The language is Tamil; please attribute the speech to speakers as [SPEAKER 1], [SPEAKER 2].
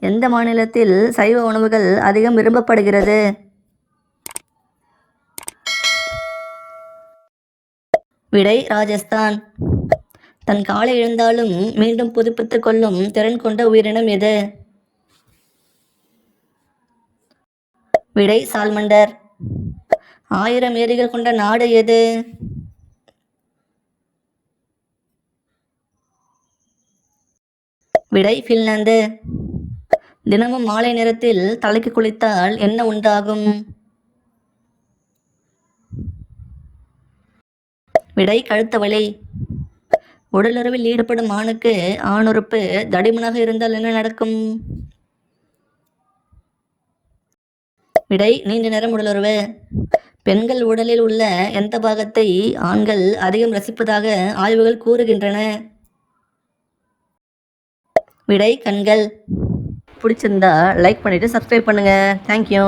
[SPEAKER 1] எந்த மாநிலத்தில் சைவ உணவுகள் அதிகம் விரும்பப்படுகிறது? விடை ராஜஸ்தான். தன் காலை எழுந்தாலும் மீண்டும் புதுப்பித்துக் கொள்ளும் திறன் கொண்ட உயிரினம் எது? விடை சால்மண்டர். 1000 ஏரிகள் கொண்ட நாடு எது? விடை பின்லாந்து. தினமும் மாலை நேரத்தில் தலைக்கு குளித்தால் என்ன உண்டாகும்? விடை கழுத்து வலி. உடலுறவில் ஈடுபடும் ஆணுக்கு ஆணுறுப்பு தடிமனாக இருந்தால் என்ன நடக்கும்? விடை நீண்ட நேரம் உடலுறவு. பெண்கள் உடலில் உள்ள எந்த பாகத்தை ஆண்கள் அதிகம் ரசிப்பதாக ஆய்வுகள் கூறுகின்றன? விடை கண்கள். பிடிச்சிருந்தா லைக் பண்ணிவிட்டு சப்ஸ்கிரைப் பண்ணுங்கள். தேங்க்யூ.